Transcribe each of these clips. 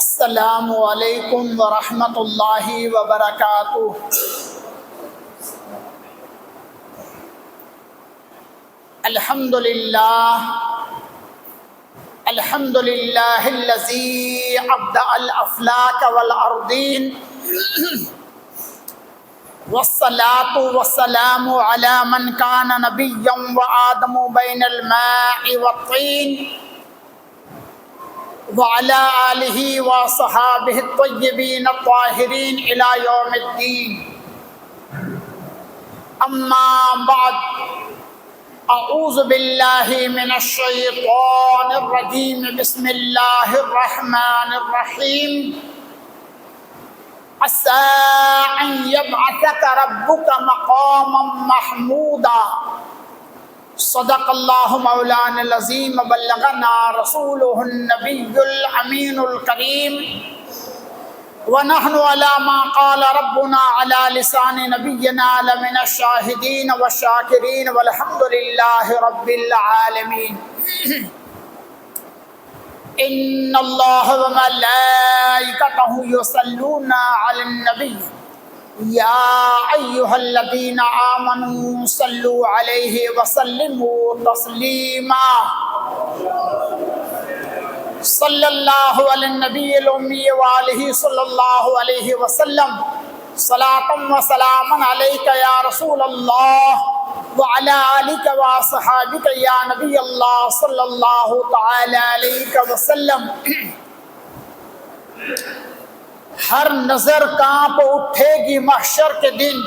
السلام علیکم ورحمۃ اللہ وبرکاتہ۔ الحمد للہ الذی ابدع الافلاک والارضین والصلاة والسلام علی من کان نبیا وآدم بین الماء والطین وعلى آلہ وصحابہ الطیبین الطاہرین الی یوم الدین۔ اما بعد، اعوذ باللہ من الشیطان الرجیم، بسم اللہ الرحمن الرحیم۔ عسى أن يبعثك ربك مقاما محمودا۔ صدق اللہ مولانا العظیم، بلغنا رسولہ النبی الامین الکریم، ونحن على ما قال ربنا على لسان نبینا لمن الشاہدین والشاکرین، والحمد للہ رب العالمین۔ ان اللہ وملائکتہ یصلون علی النبی یا ایہا الذین آمنوا صلوا علیہ وسلموا تسلیما۔ صلی اللہ علی النبی الامی وآلہ صلی اللہ علیہ وسلم، صلاۃ و سلام علیک یا رسول اللہ وعلی آلک واصحابک یا نبی اللہ صلی اللہ تعالی علیہ وسلم۔ ہر نظر کانپ اٹھے گی محشر کے دن،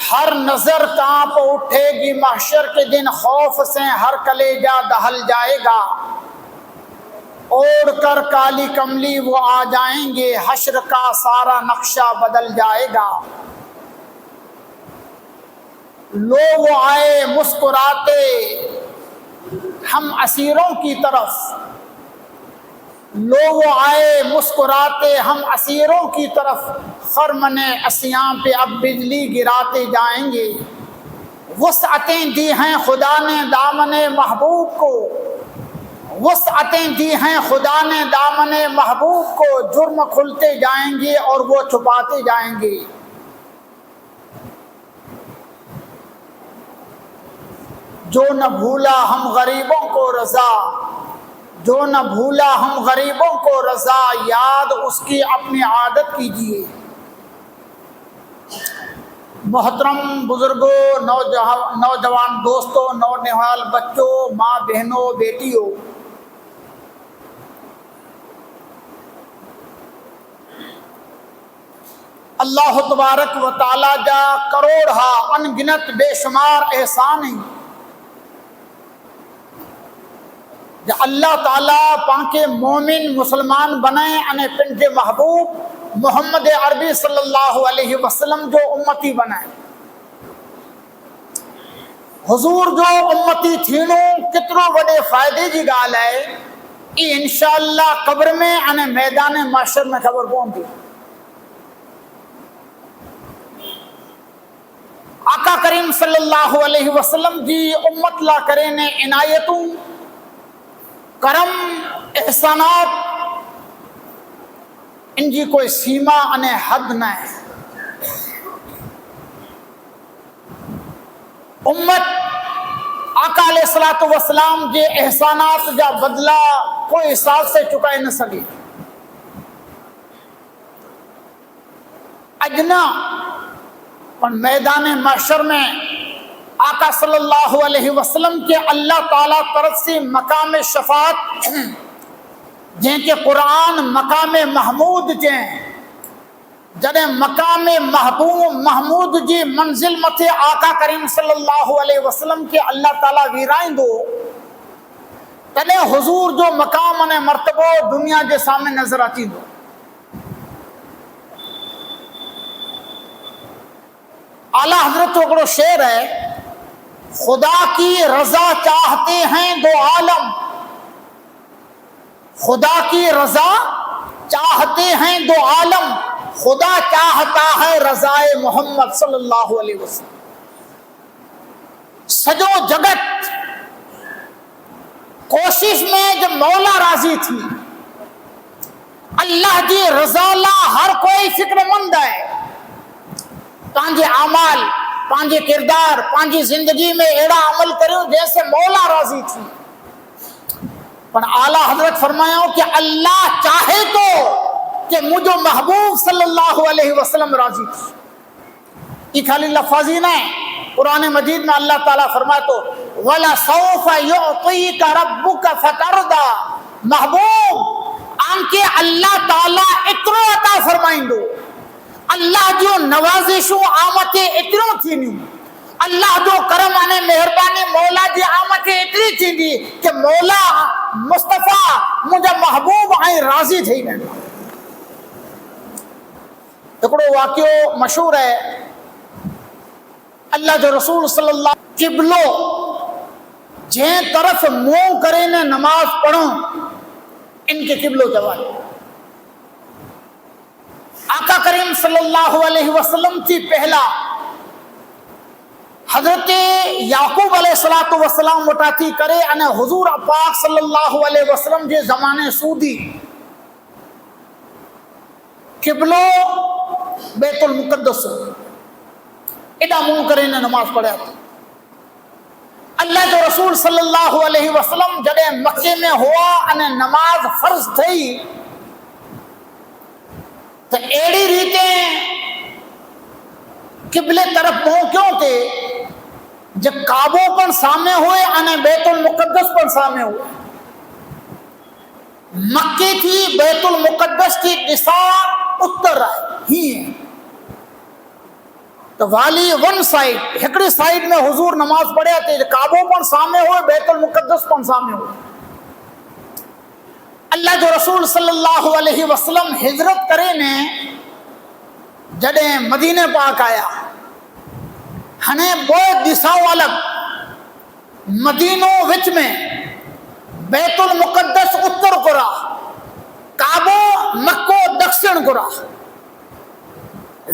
ہر نظر کانپ اٹھے گی محشر کے دن، خوف سے ہر کلیجہ دہل جائے گا، اوڑھ کر کالی کملی وہ آ جائیں گے، حشر کا سارا نقشہ بدل جائے گا۔ لو وہ آئے مسکراتے ہم اسیروں کی طرف، لو وہ آئے مسکراتے ہم اسیروں کی طرف، خرمن عصیاں پہ اب بجلی گراتے جائیں گے۔ وسعتیں دی ہیں خدا نے دامن محبوب کو، وسعتیں دی ہیں خدا نے دامن محبوب کو، جرم کھلتے جائیں گے اور وہ چھپاتے جائیں گے۔ جو نہ بھولا ہم غریبوں کو رضا، جو نہ بھولا ہم غریبوں کو رضا، یاد اس کی اپنی عادت کیجیے۔ محترم بزرگوں، نوجوان دوستوں، نونہال بچوں، ماں بہنوں، بیٹیوں، اللہ تبارک و تعالی جا کروڑہا ان گنت بے شمار احسان ہیں کہ اللہ تعالیٰ پاکے مومن مسلمان بنائے انے پنج محبوب محمد عربی صلی اللہ علیہ وسلم جو امتی بنائے۔ حضور جو امتی تھینوں کتنو وڈے فائدے جی گال ہے، یہ انشاءاللہ قبر میں انے میدان محشر میں خبر پوندی۔ آقا کریم صلی اللہ علیہ وسلم جی امت لا کرے نے عنایتوں، کرم، احسانات، ان جی کوئی سیما انے حد نہ ہے۔ امت آقا علیہ الصلوۃ والسلام جے احسانات جا بدلہ کوئی حساب سے چکائے نہ سگے۔ اجنا پر میدان محشر میں آقا صلی اللہ علیہ وسلم کے اللہ تعالیٰ طرف سے مقام شفاعت جن کے قرآن مقام محمود جیں، جنہیں مقام محمود جی منزل متھے آقا کریم صلی اللہ علیہ وسلم کے اللہ تعالیٰ ویرائیں دو، تنہیں حضور جو مقام انہیں مرتبہ دنیا کے سامنے نظر آتی دو۔ اعلیٰ حضرت وکڑو شعر ہے، خدا کی رضا چاہتے ہیں دو عالم، خدا کی رضا چاہتے ہیں دو عالم، خدا چاہتا ہے رضائے محمد صلی اللہ علیہ وسلم۔ سجو جگت کوشش میں جب مولا راضی تھی، اللہ جی رضا لا ہر کوئی فکر مند ہے. پانجے اعمال، پانجے کردار، پانجی زندگی میں اڑا عمل کرو جیسے مولا راضی تھی. پر اعلیٰ حضرت فرمایا کہ اللہ چاہے تو کہ مجھے محبوب صلی اللہ علیہ وسلم راضی تھی. یہ خالی لفظی نہ ہے، قرآن مجید میں اللہ تعالیٰ فرمائے تو وَلَسَوْفَ يُعْطِيكَ رَبُّكَ فَتَرْضَى، محبوب آنکہ اللہ تعالیٰ اترو عطا فرمائیں دو. اللہ جو نوازشوں آمتیں اترو تھی نہیں، اللہ جو کرم آنے مہربانی مولا جی آمتیں اتری تھی دی کہ مولا مصطفیٰ مجھے محبوب آئیں راضی تھی نہیں. ایکڑو واقعو مشہور ہے، اللہ جو رسول صلی اللہ قبلو جن طرف منہ کرے نے نماز پڑھوں ان کے قبلو جواب. آقا کریم صلی اللہ علیہ وسلم کی پہلا حضرت یعقوب علیہ السلام مٹاتی کرے ان حضور پاک صلی اللہ علیہ وسلم جے زمانے سودی قبلو بیت المقدس اڈا منہ کرے نے نماز پڑھا تھا. اللہ جو رسول صلی اللہ علیہ وسلم جڑے مکے میں ہوا ان نماز فرض تھی تو ایڑی ریتیں قبلے طرف منہ کیوں تھے جب کعبوں پر سامنے ہوئے ان بیت المقدس پر سامنے ہوئے. مکے تھی بیت المقدس کی دشا اتر ہی ہے تو والی ون سائڈ ہکڑی سائڈ میں حضور نماز پڑھے تھے، کعبوں پر سامنے ہوئے بیت المقدس پر سامنے ہوئے. اللہ جو رسول صلی اللہ علیہ وسلم ہجرت کرے نے جڑے مدینے پاک آیا ہنے بہت دشاؤں الگ، مدینوں وچ میں بیت المقدس اتر کرا، کعبو مکو دکشن کرا،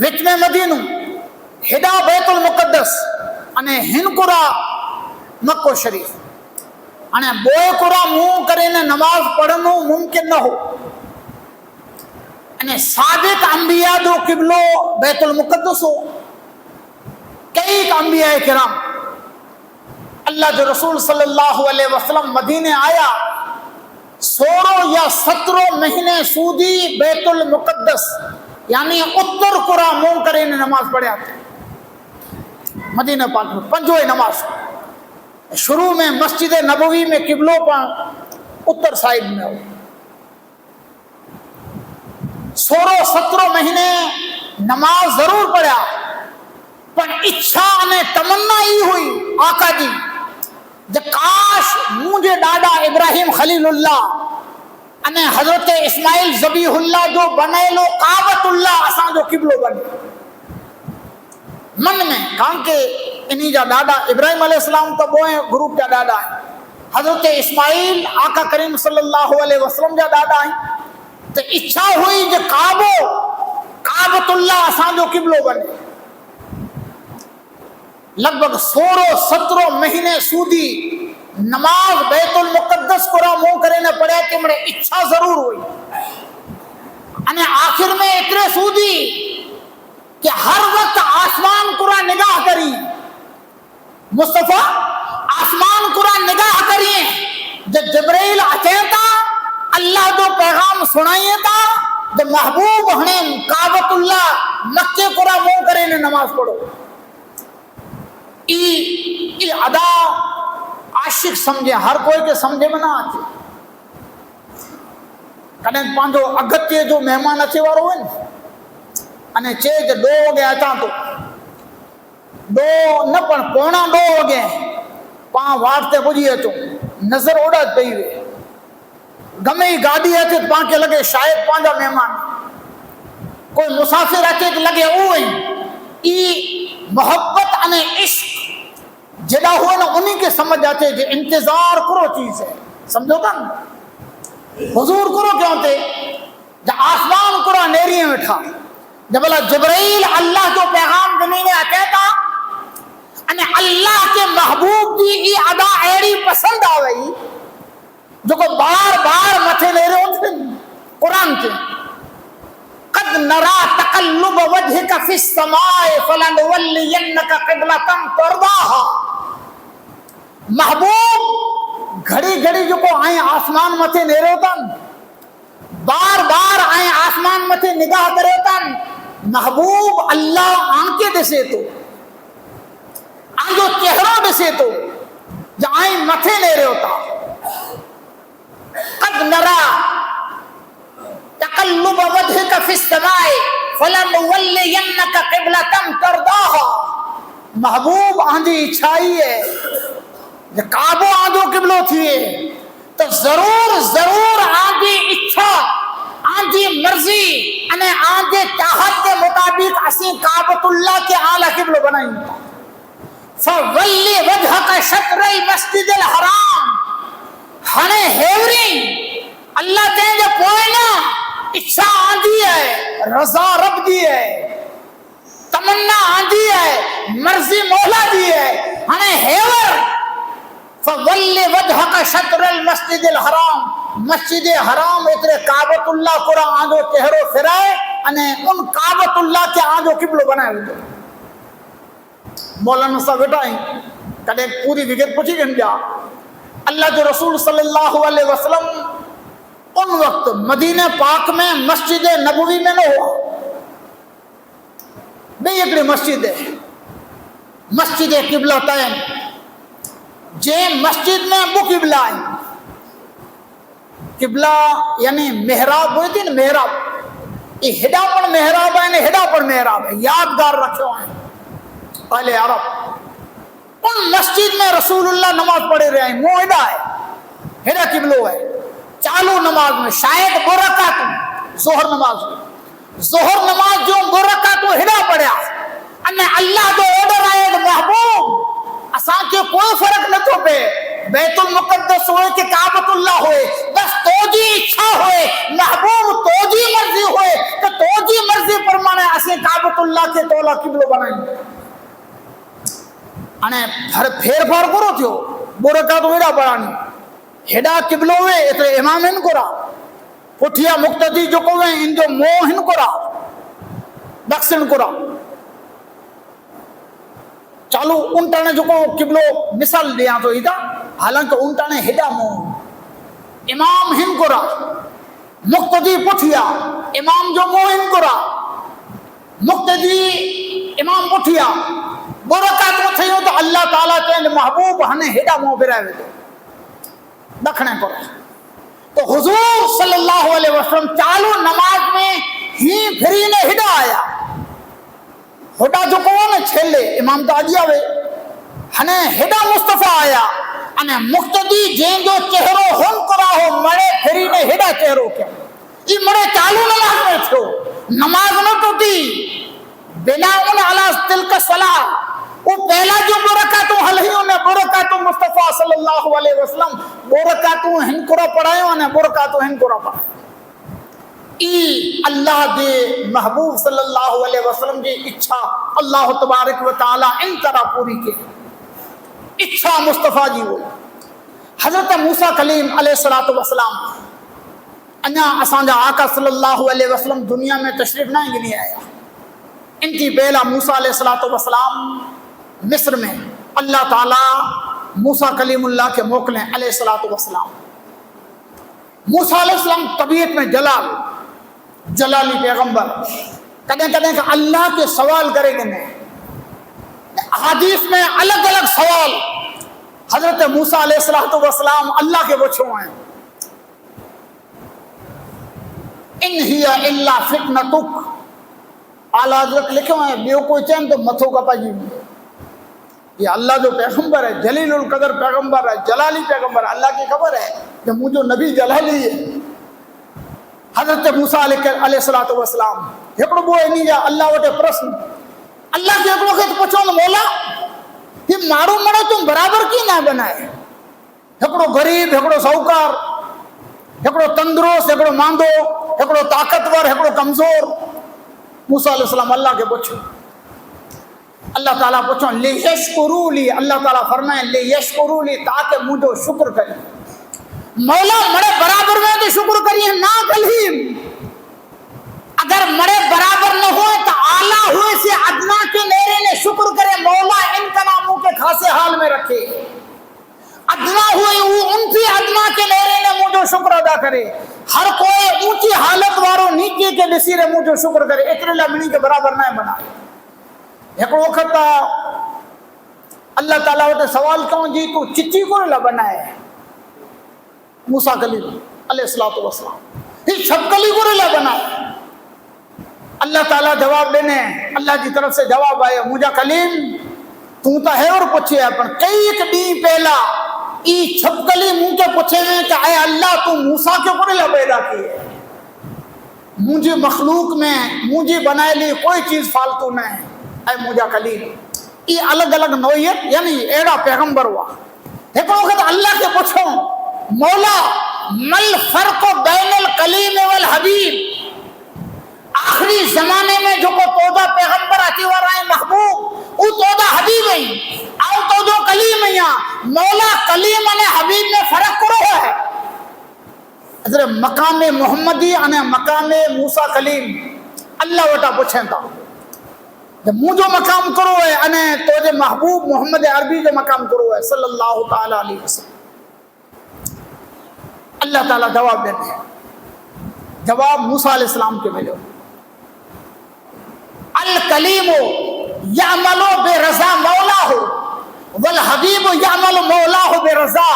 وچ میں مدینوں ہدا بیت المقدس انے ہن کرا مکو شریف. انے بوئے کرا منہ کرے نے نماز پڑھنو ممکن نہ ہو. انے صادق انبیاء جو قبلو بیت المقدس ہو. کئی انبیاء کرام اللہ جو رسول صلی اللہ علیہ وسلم مدینے آیا 16 یا 17 مہینے سودی بیت المقدس یعنی اتر کرا منہ کرے نے نماز پڑھا تھا. مدینہ پاک میں پنجویں نماز شروع میں مسجد نبوی میں قبلوں پر اتر سائڈ میں ہو. 16-17 مہینے نماز ضرور پڑھا پر اچھا نے تمنا ہی ہوئی آقا جی جب کاش مجھے ڈاڈا ابراہیم خلیل اللہ انے حضرت اسماعیل ذبیح اللہ جو بنے لو کعبۃ اللہ اساں جو قبلو بنے من میں کہاں کہ انہی جا ڈاڈا ابراہیم علیہ السلام تو بوئے گروپ جا ڈاڈا ہے، حضرت اسماعیل آقا کریم صلی اللہ علیہ وسلم جا ڈاڈا ہے. تو اچھا ہوئی جو کعبۃ اللہ اساں جو قبلو بنے. لگ بھگ 16-17 مہینے سودی نماز بیت المقدس کو منہ کرے نہ پڑے کہ میرے اچھا ضرور ہوئی. انے آخر میں اتنے سودی کہ ہر وقت آسمان کو نگاہ کری مصطفیٰ آسمان کو نگاہ کریے جب جبرائیل اچھے تھا اللہ جو پیغام سنائیے تھا جب محبوب ہنے کعبۃ اللہ مکے کو منہ کرے نے نماز پڑھو. ای ادا عاشق سمجھے ہر کوئی کے سمجھے میں نہ آتی. کنے پانچو اگتے جو مہمان اچھے وارو ہوئے نا انے چے جو 2 ہو گیا اچھا تو 2 نہ پڑ پونا 2 ہو گئے پاں وارتے بجھئے تو نظر اڑت پئی ہوئے گمے ہی گاڑی ہے تو پاں کے لگے شاید پانچا مہمان کوئی مسافر ہے تو لگے اوئے. ای محبت انے عشق جڑا ہوا نا انہی کے سمجھ جاتے جو انتظار کرو چیز ہے سمجھو گا نا حضور کرو کیوں تے جب آسمان کرو نیریے میں تھا جب اللہ جبرائیل اللہ جو پیغام دنی میں کہتا انے اللہ کے محبوب دی ای ادا ایڑی پسند آ گئی جو کو بار بار متھے لے رہے ہوتے قرآن اعلان کے قد نرا تقلب وجهك في السماء فلنولينك قبلة ترضاها. محبوب گھڑی گھڑی جو کو آئیں آسمان متھے نیرے ہوتن، بار بار آئیں آسمان متھے نگاہ کرے ہوتن. محبوب اللہ آنکھیں دسے تو آنجو چہروں دسے تو جائیں متھے نیرے ہوتا. قد نرا تقلب وجهك في السماء فلنولينك قبلة ترضاها. محبوب آنجی اچھائی ہے جب کعبہ آنجو قبلو تھیے تو ضرور ضرور آنجی اچھا آنجی مرضی انہیں آنجی چاہت کے مطابق اسی کعبۃ اللہ کے اعلیٰ قبلو بنائیں. فَوَلِّ وَجْهَكَ شَطْرَ الْمَسْجِدِ الْحَرَامِ. ہنے ہیوری اللہ دیں جو پوئے نا اچھا آندھی ہے، رضا رب دی ہے، تمنا آندھی ہے، مرضی مولا دی ہے. ہنے ہیور فَوَلِّ وَجْهَكَ شَطْرَ الْمَسْجِدِ الْحَرَامِ. مسجد حرام اترے کعبۃ اللہ قرآن آنجو چہرو فرائے انہیں ان کعبۃ اللہ کے آنجو قبلو بنائے ہوئے. مولانا صاحب بیٹھائیں کدے پوری وگت پوچھی گن جا اللہ جو رسول صلی اللہ علیہ وسلم ان وقت مدینہ پاک میں مسجد نبوی میں نہ ہوا. نہیں ایکڑی مسجد ہے مسجد قبلتین جے مسجد میں وہ قبلہ ہیں. قبلہ یعنی محراب ہوئی تھی نا، محراب یہ ہڈا پر محراب ہے ہڈا پر محراب ہے، یادگار رکھے ہوئے ہیں اہل عرب. ان مسجد میں رسول اللہ نماز پڑھے رہے ہیں، وہ ہڈا ہے، ہڈا قبلو ہے. چالو نماز میں شاید دو رکعت ظہر نماز ظہر نماز جو دو رکعت ہڈا پڑھیا انہیں اللہ جو آرڈر آئے محبوب اساں کے کوئی فرق نہ تو پہ بیت المقدس ہوئے کہ کعبۃ اللہ ہوئے، بس توجی اچھا ہوئے محبوب توجی مرضی ہوئے تو توجی مرضی پرمانے اسے کعبۃ اللہ کے تولا قبلو بنائیں. انہیں پھیر پھار کرو تھو بورکا تو ہیڈا پڑھانی ہیڈا قبلو ہوئے اتنے امام ہن کو را پٹھیا مقتدی جو کو ان جو موہ ہن کو را دکسن کو را چالو انٹا نے جو کو قبلو مثال دیا تو ایدہ حالانکہ انٹا نے ہیڈا موہ امام ہن کو را مقتدی پٹھیا امام جو موہ ہن کو را مقتدی امام پٹھیا برکات وہ تھے تو اللہ تعالیٰ کے محبوب ہنے ہیڈا موہ برائے ہوئے دکھنے پر. تو حضور صلی اللہ علیہ وسلم چالو نماز میں ہی پھری نے ہیڈا آیا ہڈا جو کون چھلے امام تو آجیا ہوئے ہنے ہیڈا مصطفیٰ آیا انہیں مقتدی جین جو چہرو ہن کرا ہو مرے پھری نے ہیڈا چہرو کیا یہ مرے چالو نماز میں تھو نماز نہ ٹوٹی بنا ان علا تلک صلاح. وہ پہلا جو برکاتوں حلیوں نے برکاتوں مصطفیٰ صلی اللہ علیہ وسلم برکاتوں ہن کرا پڑھائے نے برکاتوں ہن کرا پڑھائے. ای اللہ دے محبوب صلی اللہ علیہ وسلم کی اچھا اللہ تبارک و تعالی ان طرح پوری کے اچھا مصطفیٰ جی وہ حضرت موسیٰ کلیم علیہ السلام انہا اسانجا آقا صلی اللہ علیہ وسلم دنیا میں تشریف نہ گنی آیا. ان کی بیلا موسیٰ علیہ السلام مصر میں اللہ تعالیٰ موسیٰ کلیم اللہ کے موکلیں علیہ السلام. موسیٰ علیہ السلام طبیعت میں جلالی پیغمبر کدیں کدیں کہ اللہ کے سوال کرے گے نہیں. حدیث میں الگ الگ سوال حضرت موسیٰ علیہ السلام اللہ کے بچوں ہیں. ان ہی الا فتنتک اعلیٰ حضرت لکھے ہوئے ہیں بیو کوئی چین تو متھو کا پاجی یہ اللہ جو پیغمبر ہے جلیل القدر پیغمبر ہے جلالی پیغمبر ہے اللہ کی خبر ہے کہ مجھے نبی جلالی ہے. حضرت موسیٰ علیہ السلام ہکڑو بوئے نہیں جا اللہ وٹے پرسن اللہ کے ہکڑو کے پوچھو مولا یہ مارو مرو تم برابر کی نہ بنائے ہکڑو غریب ہکڑو ساہوکار ہکڑو تندرست ہکڑو ماندو ہکڑو طاقتور ہکڑو کمزور. موسیٰ علیہ السلام اللہ کے پوچھو اللہ تعالیٰ پوچھو لیشکرو لی اللہ تعالیٰ فرمائے لیشکرو لی تاکہ مجھو شکر کریں. مولا مرے برابر میں تو شکر کریے نہ کلیم خاصے حال میں رکھے. ادنا ہوئے اونچی ادنا کے لیرے نے مجھو شکر ادا کرے. ہر کوئی اونچی حالت وارو نیچے کے ڈسی رے مجھو شکر کرے. ایترے لمڑی کے برابر نہ بنائے. ایک وقت اللہ تعالیٰ وٹے سوال کیوں جی تو چچی کو نہ بنائے موسیٰ کلیم علیہ الصلوۃ والسلام یہ چھپکلی کو نہ بنائے. اللہ تعالیٰ جواب دینے اللہ کی طرف سے جواب آیا مجھا کلیم تو تا ہے اور پوچھے اپن کئی ایک دی پہلا ای چھپکلی منہ کے پوچھے ہیں کہ اے اللہ تو موسیٰ کے کو نہ پیدا کیے. مجھے مخلوق میں مجھے بنائے لی کوئی چیز فالتو نہ ہے. اے مجھا کلیم یہ الگ الگ نوعیت یعنی ایڑا پیغمبر ہوا. ایک وقت اللہ کے پوچھو مولا مل فرق بین الکلیم والحبیب. آخری زمانے میں جو کو تودا پیغمبر آتی ورائے محبوب او تودا حبیب ہیں او تودو کلیم ہیں. مولا کلیم نے حبیب میں فرق کرو ہے. حضرت مقام محمدی انے مقام موسیٰ کلیم اللہ وٹا پوچھیں تھا جب مجھو مقام کرو ہے انے تو جو محبوب محمد عربی جو مقام کرو ہے صلی اللہ تعالیٰ علیہ وسلم. اللہ تعالیٰ جواب دیتے ہیں. جواب موسیٰ علیہ السلام کے ملو الکلیم یعمل برضا مولا والحبیب یعمل مولا برضا.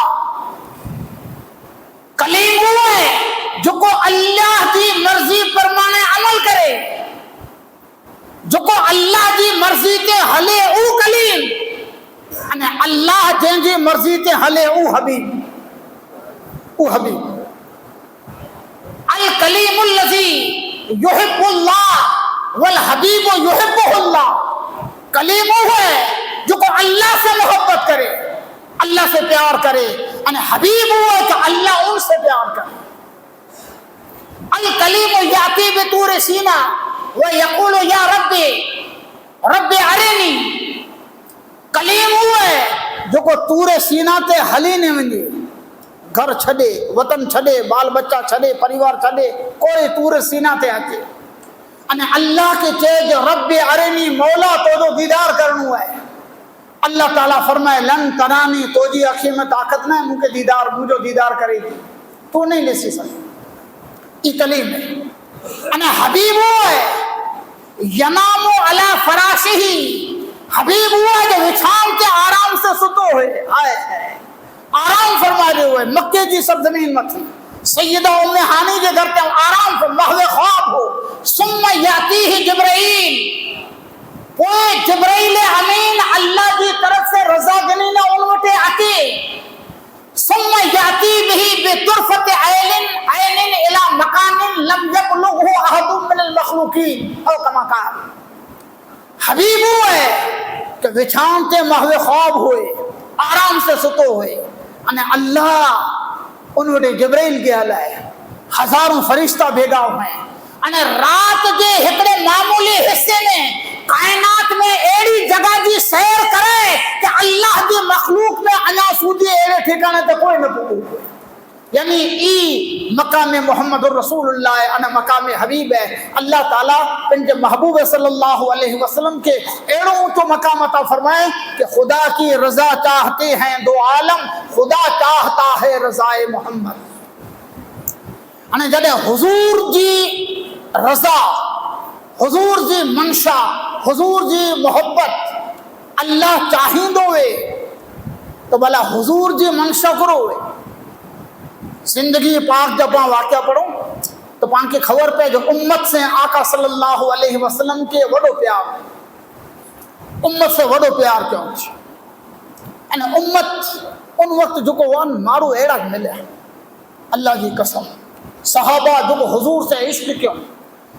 کلیم وہ ہے جو کو اللہ کی مرضی پرمانے عمل کرے جو کو اللہ کی مرضی کے ہلے او کلیم یعنی اللہ جن جی مرضی کے ہلے او حبیب. الکلیم الذی یحب اللہ والحبیب یحبہ اللہ. کلیم وہ ہے جو کو اللہ سے محبت کرے اللہ سے پیار کرے یعنی حبیب وہ ہے کہ اللہ ان سے پیار کرے. الکلیم یاتی بطور سینا وَيَقُولُ يَا رَبِّ عَرِنِي. کلیم وہ ہے جو کو تور سینہ تے ہلی نے ونجے گھر چھڑے وطن چھڑے بال بچہ چھڑے پریوار چھڑے کوئی تور سینہ تے آتے انہیں اللہ کے چیز رب عرنی مولا تو دو دیدار کرنو ہے. اللہ تعالیٰ فرمائے لن ترانی تو جی اکھی میں طاقت نہ مجھے دیدار مجھے دیدار کرے گی تو نہیں لے سی سکتی. یہ کلیم ہے. انہیں حبیب وہ ہے ینامو علی فراشہی. حبیب وہ ہے جو وچھان کے آرام سے ستو ہوئے آئے ہیں آرام فرما دے ہوئے. مکے جی سب زمین میں تھی سیدہ ام ہانی کے گھر پہ آرام سے محض خواب ہو. ثم یاتیہ جبرائیل کوئی جبرائیل امین اللہ کی طرف سے رضا گنی نہ انوٹے آتی. ثم یاتی بہی بطرفت عین الى مکان لم یبلغہ احد من المخلوقین او کما قال. حبیب وہ ہے کہ بچھانتے محض خواب ہوئے آرام سے ستو ہوئے انہیں اللہ انہوں جبرائیل کے حلائے ہزاروں فرشتہ بھیگا ہوئے انہیں رات کے ہکڑے معمولی حصے میں کائنات میں ایڑی جگہ جی سیر کرے کہ اللہ کی مخلوق میں انا سودی ایڑے ٹھکانے تو کوئی نہ پکو. یعنی ای مقام محمد الرسول اللہ انا مقام حبیب ہے. اللہ تعالیٰ پنجے محبوب صلی اللہ علیہ وسلم کے ایڑوں تو مقام عطا فرمائے کہ خدا کی رضا چاہتے ہیں دو عالم خدا چاہتا ہے رضا محمد. انا جڑے حضور جی رضا حضور جی منشا حضور جی محبت اللہ چاہیں دوئے تو بلا حضور جی منشا کروئے. زندگی پاک جب وہاں واقعہ پڑھو تو پان کی خبر پہ جو امت سے آقا صلی اللہ علیہ وسلم کے وڈو پیار امت سے وڈو پیار کیوں امت ان وقت جو کو وان مارو ایڑا ملے اللہ کی قسم. صحابہ جو کو حضور سے عشق کیوں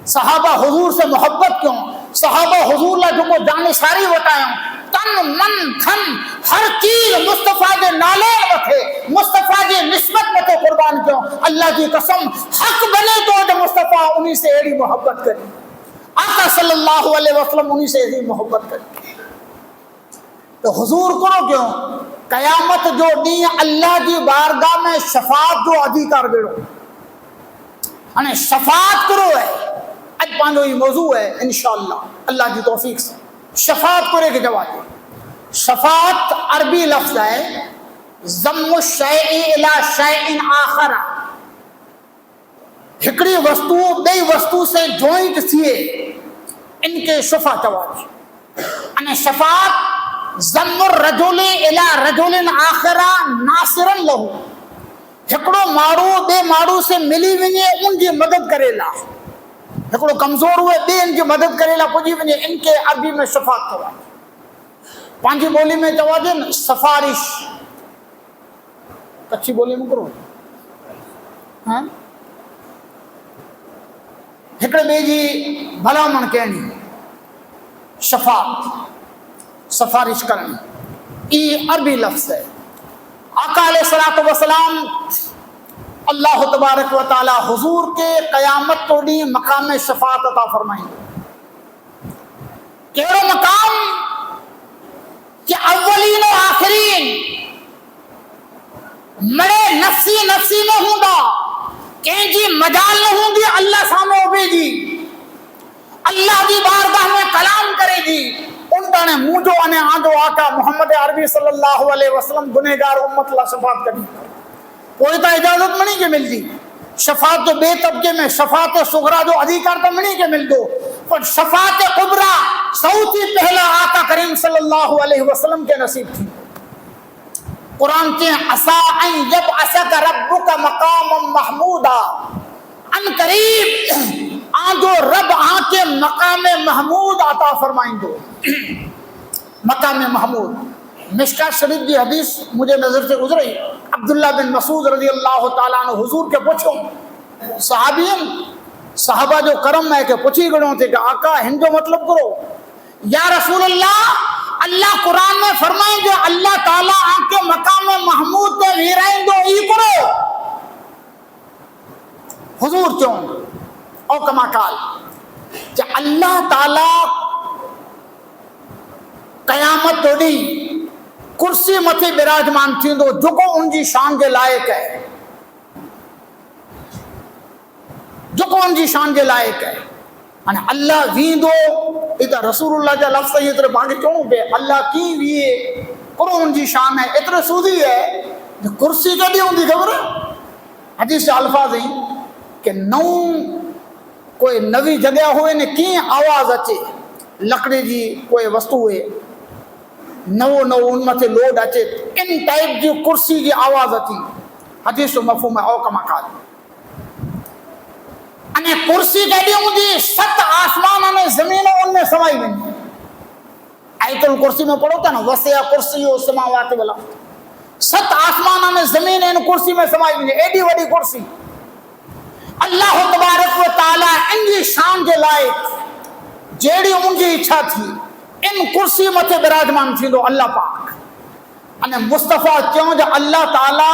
صحابہ حضور سے محبت کیوں صحابہ حضور لا جو کو جانشاری بتائیں تن من تھن ہر چیز مصطفیٰ کے نالے رکھے مصطفیٰ کی نسبت میں تو قربان کیوں. اللہ کی قسم حق بنے تو جو مصطفیٰ انہی سے ایڑی محبت کرے آقا صلی اللہ علیہ وسلم انہی سے ایڑی محبت کرے تو حضور کرو کیوں. قیامت جو دی اللہ کی بارگاہ میں شفاعت جو ادھیکار بیڑو انہیں شفاعت کرو ہے. اج پانچو یہ موضوع ہے انشاءاللہ اللہ کی توفیق سے شفاعت کرے کے جواب شفاعت عربی لفظ ہے ضم الشیء الی شیء آخر، ہکڑی وستو بئی وستو سے جوائنٹ تھیے ان کے شفا چواج ان شفاعت ضم الرجل الی رجل آخر ناصرا له، ہکڑو ماڑو بے ماڑو سے ملی ونجے ان کی مدد کرے لا، ہکڑو کمزور ہوئے بے ان کی مدد کرے لا پجی ونجے، ان کے عربی میں شفاعت چواج، پانچی بولی میں چواجن سفارش، کچھی بولی میں کرو ہاں ہکڑے بے جی بھلا من کہنی شفاعت سفارش کرنی، یہ عربی لفظ ہے۔ آقا علیہ الصلوۃ والسلام اللہ تبارک و تعالی حضور کے قیامت تو ڈی مقام شفاعت عطا فرمائیں گے۔ کیڑو مقام کہ اولین و آخرین مرے نفسی نفسی نہ ہوں گا، کہیں جی مجال نہ ہوں گی، اللہ سامنے ہوئے جی اللہ دی بارگاہ میں کلام کرے گی، ان کا نے موجو انے آجو آقا محمد عربی صلی اللہ علیہ وسلم گنہگار امت اللہ شفاعت کری، کوئی تا اجازت منی کے مل دی، شفاعت تو بے طبقے میں شفاعت صغرا جو ادھیکار تو منی کے مل دو، پر شفاعت کبرا سوتی پہلا آقا کریم صلی اللہ علیہ وسلم کے نصیب تھی۔ قرآن کے عسا ان یبعثک ربک مقام محمودا، ان قریب آنجو رب آنکے مقام محمود عطا فرمائیں دو، مقام محمود۔ مشکات شریف کی حدیث مجھے نظر سے گزری، عبداللہ بن مسعود رضی اللہ تعالیٰ عنہ حضور کے پوچھو صحابین صحابہ جو کرم ہے کہ پوچھی گڑوں تھے کہ آقا ہن جو مطلب کرو، یا رسول اللہ اللہ قرآن میں فرمائیں جو اللہ تعالیٰ آپ کے مقام محمود تے ویرائیں دو ای کرو، حضور کیوں او کما قال کہ اللہ تعالیٰ قیامت توڑی کرسی متے براجمان تھی دو جو کو ان جی شان کے لائق ہے، جو کو ان جی شان کے لائق ہے، اللہ ویندو ادھر رسول اللہ جا لفظ ہے اترے باقی کیوں پہ اللہ کی ویے کرو ان جی شان ہے، اترے سودی ہے جو کرسی کا بھی ہوں دی خبر ہے۔ حدیث سے الفاظ ہیں کہ نو کوئی نوی جگہ ہوئے نے کی آواز اچے لکڑی جی کوئی وستو ہوئے نو ان میں سے لوڈ اچے ان ٹائپ جی کرسی جی آواز اچی، حدیث و مفہوم ہے او کما قال انہیں کرسی کہتی ہوں جی 7 آسمان انہیں زمینوں ان میں سمائی بنی، آیت الکرسی میں پڑھو تھا نا وسیع کرسی و سماوات والا، 7 آسمان انہیں زمین ان کرسی میں سمائی بنی، ایڈی وڈی کرسی، اللہ تبارک و تعالی ان کی شان کے لائق جیڑی ان کی اچھا تھی ان کرسی متے براجمان تھی دو اللہ پاک انہیں مصطفیٰ کیوں جو اللہ تعالی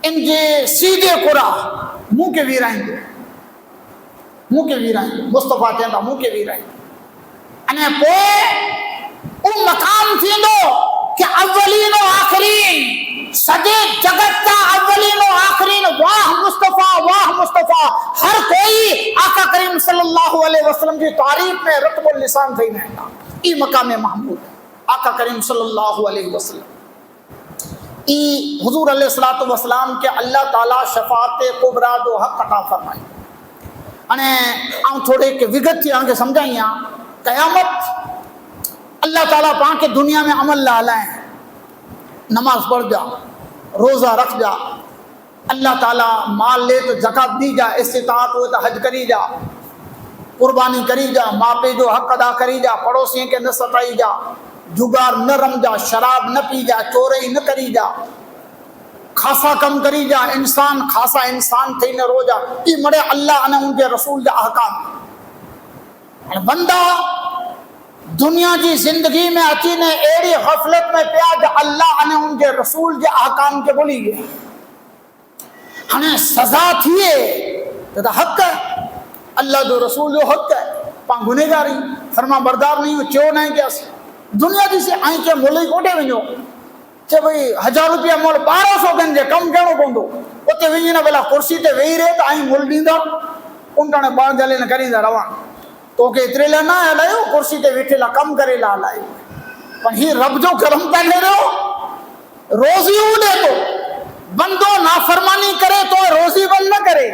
ان کے سیدھے قرآ منہ کے ویرائیں گے، منہ کے ویرائیں گے، مصطفیٰ کہتا منہ کے ویرائیں گے انہیں پوئے ان مقام تھی دو کہ اولین و آخرین سجے جگت کا اولین و آخرین واہ مصطفیٰ ہر کوئی آقا کریم صلی اللہ علیہ وسلم کی تعریف میں رتب اللسان تھی مہنگا، ای مقام محمود آقا کریم صلی اللہ علیہ وسلم ای حضور علیہ السلام کے اللہ تعالیٰ شفاعت کبرا جو حق عطا فرمائی انہیں آن تھوڑے کہ وگت تھی آنکہ سمجھائیں قیامت اللہ تعالیٰ پاں کے دنیا میں عمل لائیں، نماز پڑھ جا، روزہ رکھ جا، اللہ تعالیٰ مال لے تو زکات دی جا، استطاعت ہوئے تو حج کری جا، قربانی کری جا، ماں پہ جو حق ادا کری جا، پڑوسیوں کے نہ ستائی جا، جگار نہ رم جا، شراب نہ پی جا، چوری نہ کری جا، خاصا کم کری جا، انسان خاصا انسان تھی نہ رو جا، یہ مرے اللہ نے ان کے رسول جا احکام بندہ دنیا کی زندگی میں اچھی نے ایڑی غفلت میں پیا جو اللہ نے ان کے رسول جا احکام کے بولی گئے ہمیں سزا تھیے تو حق ہے، اللہ جو رسول جو حق ہے پاں گنہگاری فرما بردار نہیں ہو چو نہیں کیا سی دنیا جی سے آئیں کے ملک کوٹے ونجو کہ بھئی 1000 روپیہ مول 1200 گنجے کم کہنو کوندو اتے ونجی نہ بلا کرسی تے وہی رہے تو آئیں مل دیندا ان کا نے بار جلے نہ کری دا روان تو کہ اترے لے نہ لائیو کرسی تے ویٹھے لا کم کرے لا لائیو પણ હી રબ જો કરમ પહેલે રહ્યો રોજી ઉડે તો બંદો નાફરમાની કરે તો રોજી બંધ ન કરે,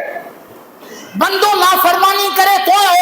બંદો નાફરમાની કરે તો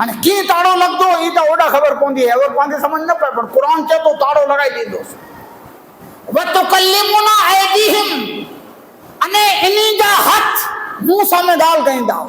અને કી તાળો લગતો એ તો ઓડા ખબર પહોંચી હવે પાંચે સમજ ન પડે પણ કુરાન છે તો તાળો લગાવી દીધો વતુકલ્લિમુના અયદીહિમ અને એની જા હાથ મુંહ સામે ડાલ ગઈ દાવ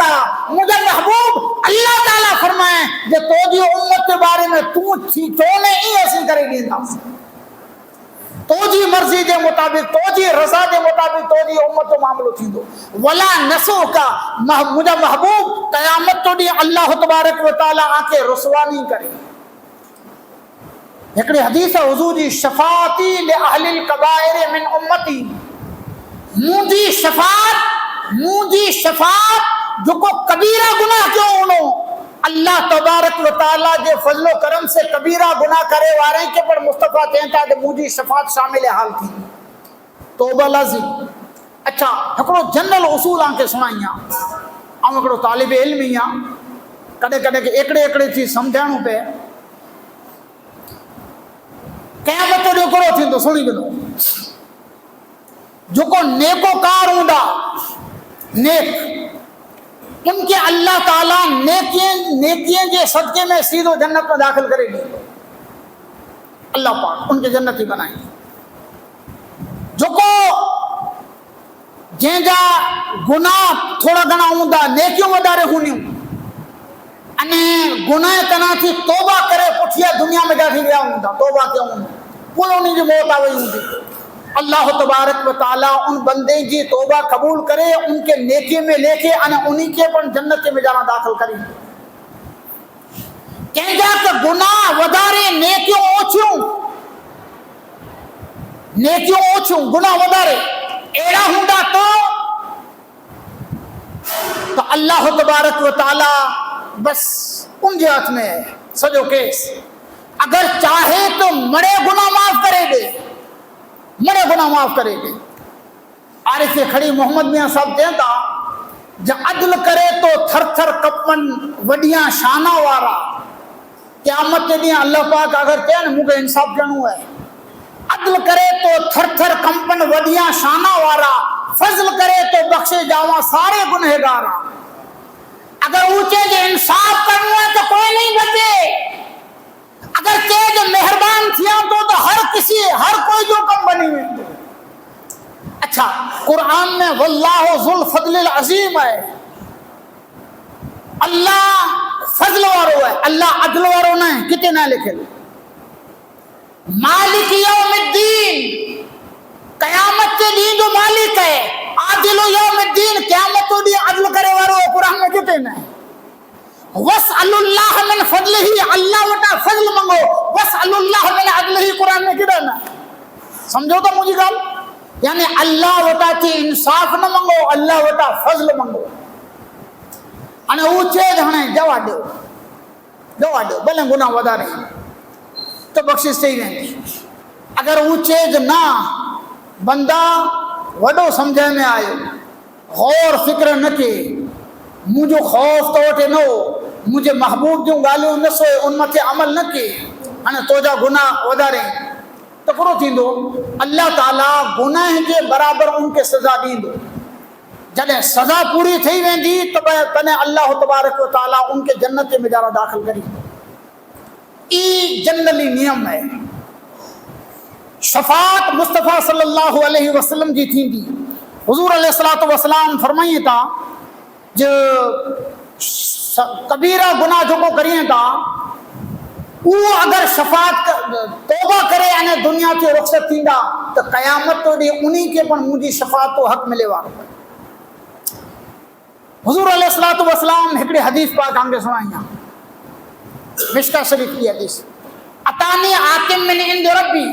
کا مجھے محبوب اللہ تعالیٰ فرمائے کہ تو جی امت کے بارے میں تو نے ہی ایسی کرے گی تو جی مرضی دے مطابق تو جی رضا دے مطابق تو جی امت تو معاملو تھی دو ولا نسو کا مجھے محبوب قیامت تو جی اللہ تبارک و تعالیٰ آکے رسوا نہیں کرے. ایک حدیث ہے حضور جی شفاعتی لأہل الکبائر من امتی مونجی شفاعت جو کو کبیرہ گناہ کیوں انہوں اللہ تبارک و تعالیٰ جے فضل و کرم سے کبیرہ گناہ کرے وارے کے پر مصطفیٰ کہتا ہے مونجی شفاعت شامل حال تھی توبہ لازم. اچھا ہکڑو جنرل اصول آن کے سنائیاں ہم ہکڑو طالب علم ہی ہاں کدے کدے کہ ایکڑے چیز سمجھانوں پہ قیامت جو کرو تھی تو سنی گنو جو کو نیکو کار ہوندا نیک ان کے اللہ تعالیٰ نیکیاں جے صدقے میں سیدھو جنت میں داخل کرے گی اللہ پاک ان کے جنتی بنائیں گے. جو کو جن جا گناہ تھوڑا گنا ہوندا نیکیوں ودارے ہونی انے گناہ کنا تھی توبہ کرے پٹھیا دنیا میں جا تھی گیا ہوندا توبہ کیا ہوندا پورا انہیں جو موت آوئی ہوندی اللہ تبارک و تعالیٰ ان بندے جی توبہ قبول کرے ان کے نیکی میں لے کے انہیں کے پر جنت میں جانا داخل کریں کہیں جا کہ گناہ ودارے نیکیوں اوچھوں گناہ ودارے ایڑا ہوندا تو اللہ تبارک و تعالیٰ بس ان کے ہاتھ میں ہے سجو کیس اگر چاہے تو مرے گناہ معاف کرے گے عارف کھڑی محمد میاں صاحب دیتا جب عدل کرے تو تھر تھر کپن وڈیاں شانہ وارا قیامت کے دیں اللہ پاک اگر کہے نا مجھے انصاف جانو ہے عدل کرے تو تھر تھر کمپن وڈیاں شانہ وارا فضل کرے تو بخشے جاواں سارے گنہگارا اگر اونچے جو انصاف کرنا ہے تو کوئی نہیں بچے اگر تیج مہربان تھیا تو ہر کوئی جو کم بنی ہوئی. اچھا قرآن میں واللہ ذو الفضل العظیم ہے اللہ فضل وارو ہے اللہ عدل وارو نہیں کتے نہ لکھے مالک یوم الدین قیامت کے دین جو مالک ہے عادل یوم الدین قیامت کے دین عدل کرے وارو ہے قرآن میں کتے نہ وَاسْأَلُ اللَّهَ مِنْ فَضْلِهِ اللہ وٹا فضل منگو وَاسْأَلُ اللَّهَ مِنْ عَدْلِهِ قرآن میں کدھر نہ سمجھو تو مجھے گال یعنی اللہ وٹا کی انصاف نہ منگو اللہ وٹا فضل منگو انہیں اوچے دھانے جوا دیو بلیں گناہ ودا رہے تو بخشش صحیح رہے اگر اوچے نہ بندہ وڈو سمجھے میں آئے غور فکر نہ کے مجھے خوف تو اٹھے نو مجھے محبوب جو گالیوں نہ سوئے ان مت عمل نہ کی انہیں توجہ گناہ ودارے تو کرو تھی دو اللہ تعالیٰ گناہ کے برابر ان کے سزا دیں دو جنہیں سزا پوری تھی ویندی تو تنے اللہ تبارک و تعالیٰ ان کے جنت میں جارہ داخل کری ای جنرلی نیم ہے. شفاعت مصطفیٰ صلی اللہ علیہ وسلم جی تھی دی حضور علیہ السلام فرمائیے تھا جو کبیرہ گناہ جو کو کریے تھا وہ اگر شفاعت توبہ کرے یعنی دنیا کی رخصت تھیندا تو قیامت تو دی انہی کے پر مجھے شفاعت تو حق ملے وارو حضور علیہ السلام ایک حدیث پاک ہم کے سنائیاں مشکا شریف کی حدیث اتانی آتم من عند ربی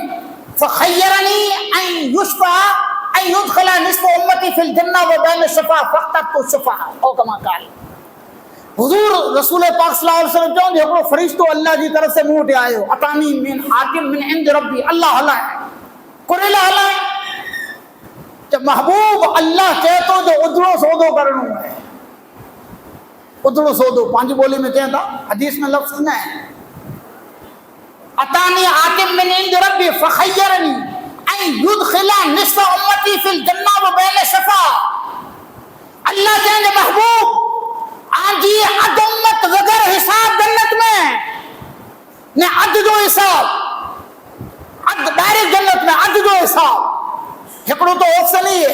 فخیرنی ان یشفع ان يدخل نصف امتی فی الجنہ و بین الشفاء فاخترت الشفاء او کما قال حضور رسول پاک صلی اللہ علیہ وسلم چاہوں جو اپنے فرشتو اللہ جی طرف سے منہ اٹھے آئے ہو اتانی من حاکم من عند ربی اللہ حلائے قرآن حلائے کہ محبوب اللہ کہتو جو ادھرو سودو کرنو ہے ادھرو سودو پانچ بولی میں کہتا حدیث میں لفظ نہ ہے اتانی حاکم من عند ربی فخیرنی ان يدخل نصف امتی فی الجنہ و بین الشفاء اللہ کہیں محبوب آجی عد امت وگر حساب جنت میں نے عد جو حساب عد ڈائریکٹ جنت میں عد جو حساب ہکڑو تو آپشن ہی ہے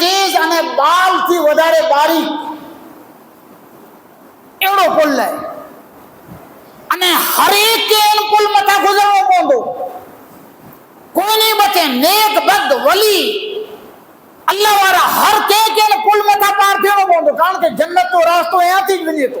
તેજ અને બાલ થી વધારે બારીક એવડો પુલ લાય અને હરેક કે એન પુલ મથા ગુજરવો પવંદો. કોઈ નહીં બચે. નેક બદ વલી અલ્લાહ વાળા હર કે પુલ મથા પાર થયો પવંદો. કારણ કે જન્નત નો રાસ્તો અહીંયાથી જ વળે તો.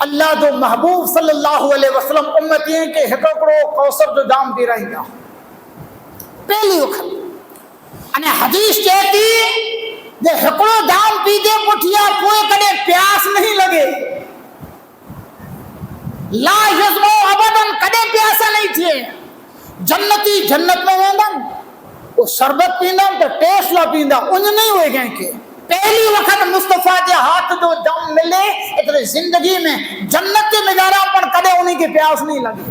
اللہ جو محبوب صلی اللہ علیہ وسلم امتی ہیں کہ ہکڑو کوثر جو جام پی رہی تھا پہلی وقت انہیں حدیث کہتی کہ ہکڑو جام پی دے پٹھیا کوئی کدے پیاس نہیں لگے، لا یزمو ابدن کدے پیاسا نہیں تھے۔ جنتی جنت میں ویندن وہ شربت پیندن تو ٹیسٹ لا پیندا انج نہیں ہوئے گئے کہ پہلی وقت مصطفیٰ کے ہاتھ جو دم ملے اتنے زندگی میں جنت کے نظارہ پر کدے انہیں کی پیاس نہیں لگی۔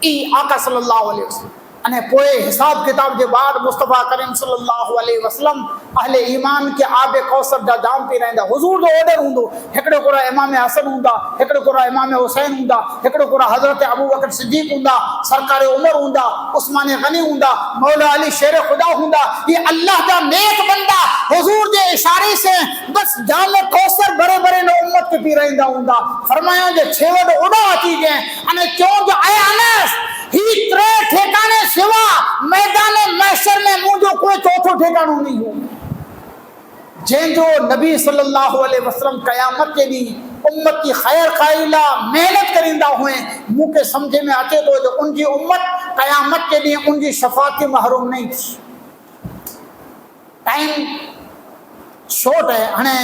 ای آقا صلی اللہ علیہ وسلم انہیں پوئے حساب کتاب کے بعد مصطفیٰ کریم صلی اللہ علیہ وسلم اہل ایمان کے آب کوثر جا جام پی رہے ہیں۔ حضور جو آرڈر ہوندو ہکڑے کو امام حسن ہوندا، ہکڑے کو امام حسین ہوندا، ہکڑے کو حضرت ابو بکر صدیق ہوندا، سرکار عمر ہوندا، عثمان غنی ہوندا، مولا علی شیر خدا ہوندا، یہ اللہ کا نیک بندہ حضور کے اشارے سے بس جام کوثر بڑے بڑے نے امت کے پی رہے ہوندا۔ فرمایا جو چھوڑ اڑا آتی گئے انہیں کیوں جو اے انس ہی ترے ٹھیکانے سوا میدان محشر میں مجھے کوئی چوتھو ٹھیکانوں نہیں ہو جن جو نبی صلی اللہ علیہ وسلم قیامت کے بھی امت کی خیر قائلہ محنت کرندہ ہوئے منہ کے سمجھے میں آتے تو جو ان کی امت قیامت کے لیے ان کی شفاعت کی محروم نہیں تھی۔ ٹائم شورٹ ہے ہنیں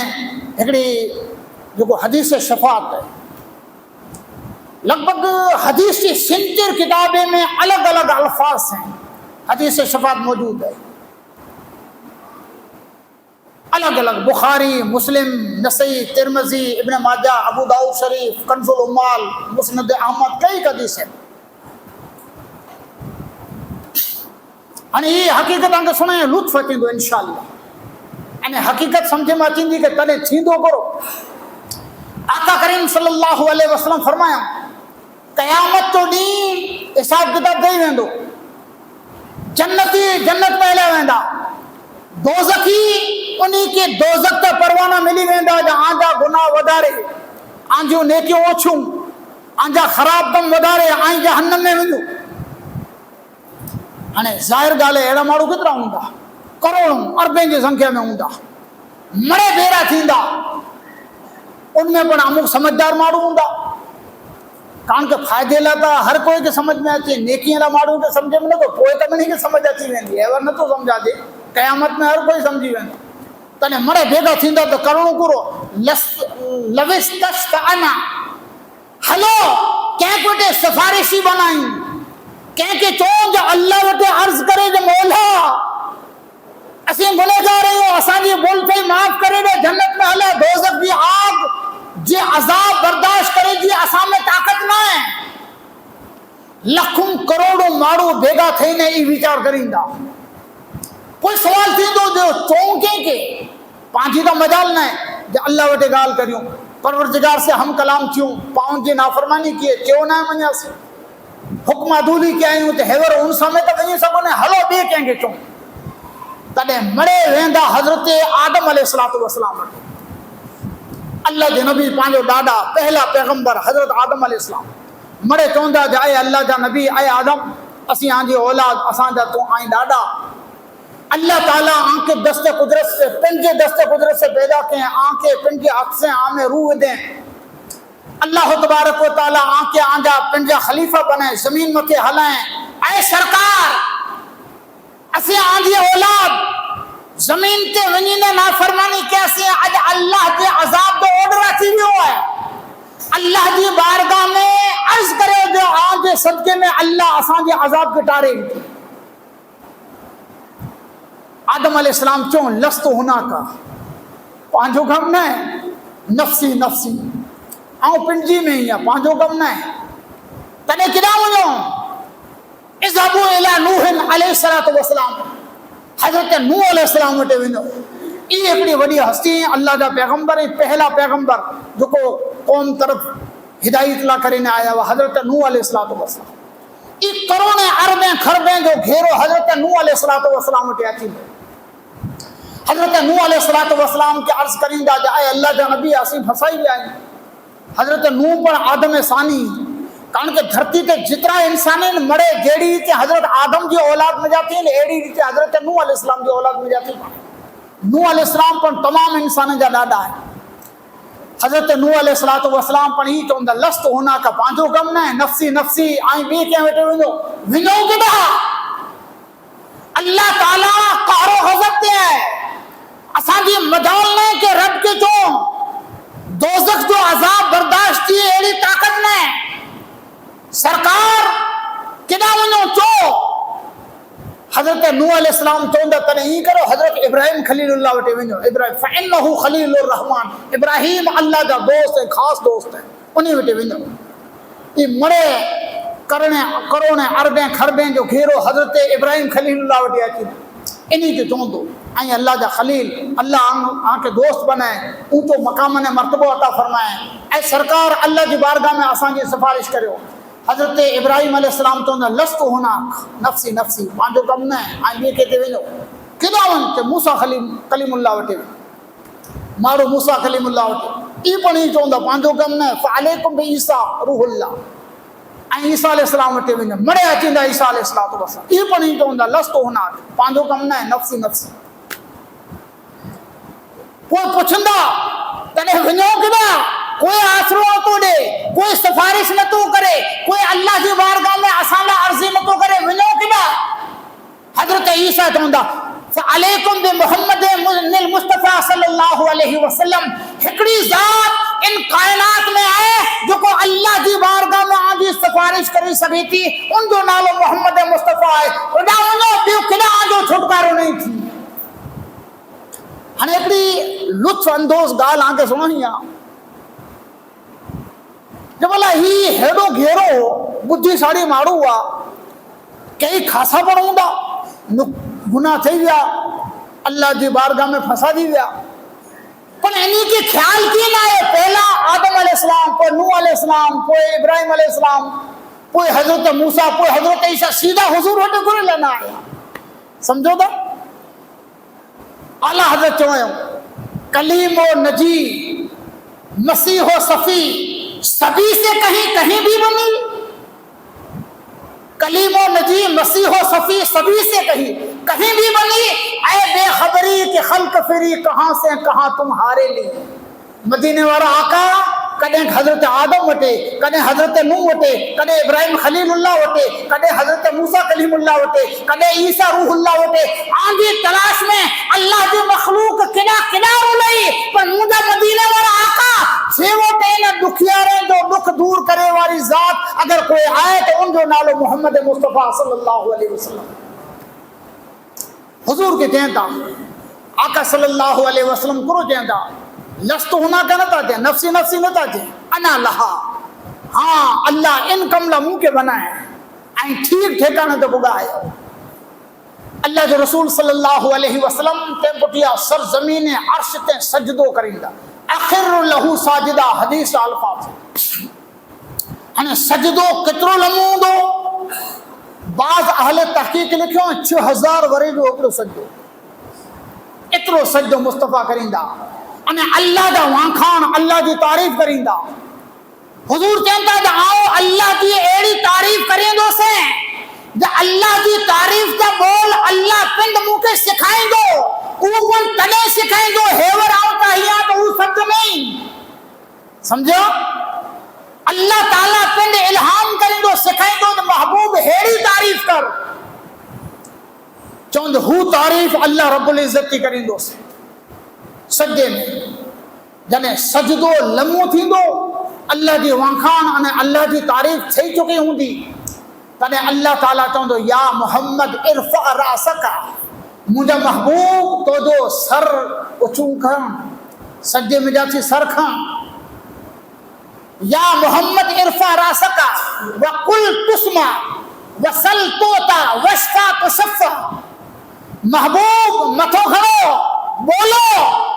ہکڑی جو حدیث شفاعت ہے لگ بھگ حدیث کی 70 کتابیں میں الگ الگ الفاظ ہیں حدیث شفاعت موجود ہے، الگ الگ بخاری، مسلم، نسائی، ترمذی، ابن ماجہ، ابو داؤد شریف، کنز الاموال، مسند احمد، کئی حدیث ہیں۔ یعنی یہ حقیقت آنکہ سنیں لطف تھیندو انشاءاللہ، یعنی حقیقت سمجھے میں تھیندی کہ تنے تھیندو کرو۔ آقا کریم صلی اللہ علیہ وسلم فرمایا قیامت تو ڈی حساب کتاب دے ویندو، جنتی جنت میں لے ویندا، دوزخی انہی کے دوزخ تا پروانہ ملی ویندا جا آنجا گناہ ودارے، آنجو نیکیوں اوچھوں، آنجا خراب کم ودارے، آنجا جہنم میں ویندو۔ ہنے ظاہر گالے ایڑا مارو کترا ہوندا، کروڑوں اربیں کی سنکھیا میں ہوندا، مرے بیرا تھیندا، ان میں پر امک سمجھدار مارو ہوندا، کان کے فائدے لاتا ہر کوئی کے سمجھ میں آتی ہے، نیکیاں لا مارو کے سمجھے میں نہ تو کوئی تم نہیں کے سمجھ آتی ویندی ہے ورنہ تو سمجھا دے قیامت میں ہر کوئی سمجھی ویندی تنے مرے بھیگا تھیندا تو کرونوں کرو لوستشت انا ہلو کہیں کوٹے سفارشی بنائیں کہیں کہ چون جو اللہ وٹے عرض کرے جو مولا اسیں گنے جا رہی ہوں اساں جی بولتے ہی معاف کرے دے جنت میں ہلا دوزخ دی آگ جی عذاب برداشت کرے جی اساں میں طاقت نہ ہے، لکھوں کروڑوں مارو بھیگا تھے نے ای وچار کریندا کوئی سوال تھی تو جو چونکے کے پانچی کا مجال نہ ہے جو اللہ وٹے گال کریوں پروردگار سے ہم کلام کیوں پاؤں جی نافرمانی کیے کیوں نہ منیا سے حکم عدولی کیا ہی ہوتے ہیور ان سمے تک نہیں سکوں نے ہلو بے کہیں گے چون تنے مڑے ویندہ حضرت آدم علیہ السلام اللہ دے نبی پانچو ڈاڈا پہلا پیغمبر حضرت آدم علیہ السلام مڑے چوندہ جائے اللہ جا نبی آئے آدم اسی آنجی اولاد اسان جا تو آئیں ڈاڈا اللہ تعالیٰ آنکھ دست قدرت سے پنجے دست قدرت سے پیدا کہیں آنکھیں پنجے حق سے آمیں روح دیں اللہ تبارک و تعالیٰ آنکھیں آنجا پنجا خلیفہ بنائیں زمین مکے ہلائیں اے سرکار اسی آنجی اولاد زمین تے ونینے نافرمانی کیسی ہے آج اللہ کے عذاب دو اوڈ رہتی بھی ہوا ہے اللہ کی بارگاہ میں عرض کرے جو آج صدقے میں اللہ آسان کے عذاب کے ٹارے آدم علیہ السلام چون لست ہونا کا پانچوں کم نہ ہے نفسی نفسی آؤں پنجی میں ہی ہے پانچوں کم نہ ہے تنے کدا مجھوں اذهبوا الى نوح علیہ السلام حضرت نوح علیہ السلام وٹے وینو یہ اپنی بڑی ہستی ہیں اللہ کا پیغمبر ہے پہلا پیغمبر جو کو قوم طرف ہدایت لا کرنے آیا وہ حضرت نوح علیہ السلام یہ کروڑیں اربیں خربیں جو گھیرو حضرت نوح علیہ السلام وٹے آتی ہے حضرت نوح علیہ السلام کے عرض کرندہ جائے اللہ کا نبی آسیم پھنسائی بھی آئی حضرت نوح پر آدم ثانی کان کہ دھرتی کے جتنا انسانیں مرے جیڑی ریتے حضرت آدم کی اولاد میں جاتی ہیں ایڑی ریتے حضرت نوح علیہ السلام کی اولاد میں جاتی ہیں نوح علیہ السلام پر تمام انسانیں جا ڈاڈا ہے حضرت نوح علیہ السلام پر ہی چوندا لست ہونا کا پانجو کم نہ نفسی نفسی آئی بے کیا بیٹھے ونو کدا اللہ تعالی قہر و غضب تے ہے اساں دی مدال نے کہ رب کے چوں دوزخ جو عذاب برداشت کی ایڑی طاقت نے سرکار کدا ونو چو حضرت نوح علیہ السلام چوندا تنے ہی کرو حضرت ابراہیم خلیل اللہ وٹے ونو ابراہیم فانہ خلیل الرحمن ابراہیم اللہ دا دوست ہے خاص دوست ہے انہی وٹے ونو یہ مرے کرنے کرونے اربیں خربیں جو گھیرو حضرت ابراہیم خلیل اللہ وٹے اچھی انہی کے چوندو آئیں اللہ دا خلیل اللہ آن کے دوست بنائے اونچو مقام نے مرتبہ عطا فرمائے اے سرکار اللہ کی بارگاہ میں آسان کی سفارش کرو حضرت ابراہیم علیہ السلام تو لست ہونا نفسی نفسی پانچو کم نہ آئیں یہ کہتے ہوئے کدا ون کہ موسیٰ کلیم اللہ وٹے مارو موسیٰ کلیم اللہ وٹے ای پڑھی چوندا پانچو کم نہ فعلیکم بی عیسیٰ روح اللہ آئیں عیسیٰ علیہ السلام وٹے ہوئے مرے اچیندا عیسیٰ علیہ السلام ای پڑھی چوندا لست ہونا پانچو کم نہ نفسی نفسی کوئی پوچھندا تنے ونو کدا کوئی آسرو تو دے کوئی سفارش نہ تو کرے کوئی اللہ کی بارگاہ میں آسانہ عرضی نہ تو کرے ونو کدا حضرت عیسیٰ چوندا فعلیکم بمحمد المصطفیٰ صلی اللہ علیہ وسلم ہکڑی ذات ان کائنات میں آئے جو کو اللہ کی بارگاہ میں آدھی سفارش کری سکی تھی ان جو نالو محمد مصطفیٰ ہے ادا انہوں بیو کدا آجو چھٹکارو نہیں تھی ہن ایکڑی لطف اندوز گال آنکے سنائیاں جب اللہ ہی ہیڈو گھیرو بدھی ساڑی مارو ہوا کئی خاصا پڑھوں دا گناہ تھی گیا اللہ جی بارگاہ میں پھنسا دی گیا پر انہی کی خیال کی نہ ہے پہلا آدم علیہ السلام کوئی نوح علیہ السلام کوئی ابراہیم علیہ السلام کوئی حضرت موسیٰ کوئی حضرت عیسیٰ سیدھا حضور ہوتے کرے لینا آیا سمجھو دا اعلیٰ حضرت چوئے کلیم و نجی مسیح و صفی سبھی سے کہیں بھی بنی کلیم و نجی مسیح و صفی سبھی سے کہیں بھی بنی اے بے خبری کہ خلق فری کہاں سے کہاں تم ہارے لی مدینے والا آقا کدے حضرت آدم وٹے کدے حضرت نوح وٹے کدے ابراہیم خلیل اللہ وٹے کدے حضرت موسیٰ کلیم اللہ وٹے کدے عیسیٰ روح اللہ وٹے آنگی تلاش میں اللہ جو مخلوق کنا رولئی پر مجھا مدینے والا آقا چھے وٹے نہ دکھیارے جو دکھ دور کرے والی ذات اگر کوئی آئے تو ان جو نالو محمد مصطفیٰ صلی اللہ علیہ وسلم حضور کے جہنتا آقا صلی اللہ علیہ وسلم کرو جہنتا لست ہونا کا نہ تاجے نفسی نفسی نہ تاجے انا لہا ہاں اللہ ان کملہ منہ کے بنائے آئیں ٹھیک ٹھیکانا تو بگائے اللہ جو رسول صلی اللہ علیہ وسلم تے پٹیا سر زمین عرش تے سجدو کریں اخر لہو ساجدہ حدیث الفاظ ہنے سجدو کترو لموں دو بعض اہل تحقیق لکھوں 6000 ورے جو اکڑو سجدو اترو سجدو مصطفیٰ کریں انہیں اللہ دا وانکھان اللہ دی تعریف کریں دا حضور چاہتا ہے آؤ اللہ کی ایڑی تعریف کریں دو سے جا اللہ کی تعریف کا بول اللہ پند موکے سکھائیں دو اوپن تنے سکھائیں دو ہیور آؤ تاہیاں تو وہ سب نہیں سمجھو اللہ تعالیٰ پند الہام کریں دو سکھائیں دو محبوب ہیڑی تعریف کر چوند ہو تعریف اللہ رب العزت کی کریں دو سے سجدے میں جنے سجدو لمو تھی دو اللہ دی وانکھان انہیں اللہ دی تعریف تھی چکے ہوں دی تنے اللہ تعالیٰ چاہوں دو یا محمد ارفع راسکا مجھے محبوب تو جو سر اچھوں کھاں سجدے میں جاتی سر کھاں یا محمد ارفع راسکا وقل تسمع وصل توتا وشفا تشفا محبوب متو کھڑو بولو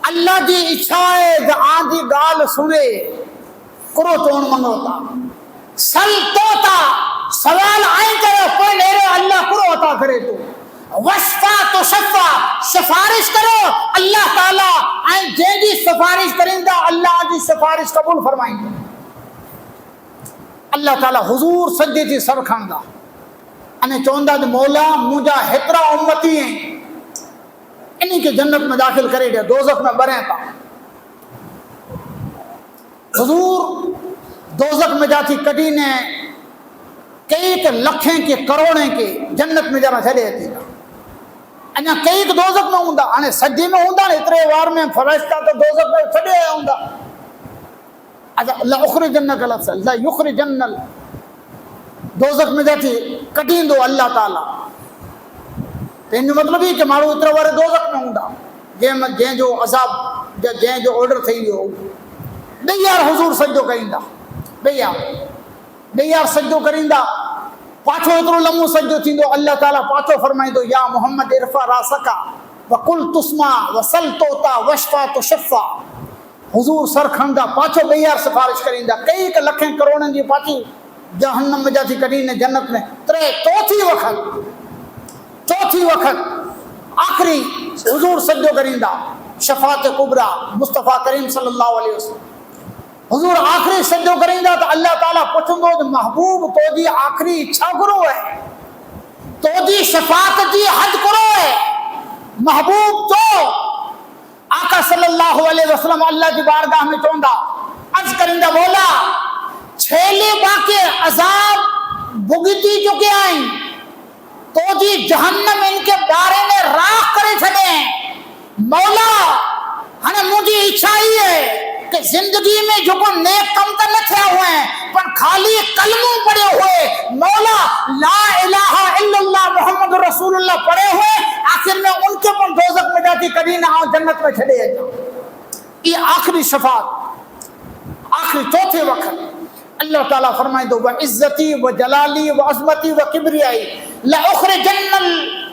اللہ دی اچھائے دا آدھی گال سنے کرو چون منگوتا سل توتا سوال آئیں کرو کوئی نیرے اللہ کرو عطا کرے تو وشفا تو شفا سفارش کرو اللہ تعالیٰ آئیں جیدی سفارش کریں دا اللہ دی سفارش قبول فرمائیں گے اللہ تعالیٰ حضور سجدے تھی سر کھانگا انہیں چوندہ دا مولا مجھا ہترا امتی ہیں انہی کے جنت میں داخل کرے دے دوزخ میں بریں تا حضور دوزخ میں جاتی کڈی نے کئی لکھیں کے کروڑیں کے جنت میں جانا چھڑے تھی انا کئی دوزخ میں ہوندا ہاں سجی میں ہوندا اترے وار میں فرشتہ تو دوزخ میں چھڑے آیا ہوندا لا اخرجنک لفظ لا یخرجن دوزخ میں جاتی کڈین دو اللہ تعالی تین مطلب ہی کہ مارو اترے وار دوزخ میں ہوندا جے جو عذاب جے جو آرڈر تھی ہو بے یار حضور سجدو کریندا بے یار سجدو کریندا پاچھو اترو لمو سجدو تھیندو اللہ تعالیٰ پاچھو فرمائیندو یا محمد ارفع راسکا وقل تسمع وصل توتا وشفا تشفا حضور سر کھندا پاچھو بے یار سفارش کریندا کئی لکھیں کروڑن جی پاچھی جہنم میں جاتی کڈی نے جنت میں ترے چوتھی وقت آخری حضور سجدو کریندا شفاعت کبریٰ مصطفیٰ کریم صلی اللہ علیہ وسلم حضور آخری سجدو کریندا تو اللہ تعالیٰ پوچھندو کہ محبوب تو جی آخری اچھا کرو ہے تو جی شفاعت جی حد کرو ہے محبوب تو آقا صلی اللہ علیہ وسلم اللہ کی بارگاہ میں چوندا عرض کریندا مولا چھیلے باقی عذاب بھگتی چکے آئیں تو جی جہنم ان کے بارے میں راکھ کرے چھڑے مولا ہنے مجھے اچھا ہی ہے کہ زندگی میں جو کو نیک کم تو نہ تھے ہوئے ہیں پر خالی کلموں پڑے ہوئے مولا لا الہ الا اللہ محمد رسول اللہ پڑے ہوئے آخر میں ان کے پر دوزخ میں جاتی کبھی نہ آؤ جنت میں چھڑے یہ آخری شفاعت آخری چوتھے وقت اللہ تعالیٰ فرمائے دو وعزتی وجلالی وعظمتی وکبریائی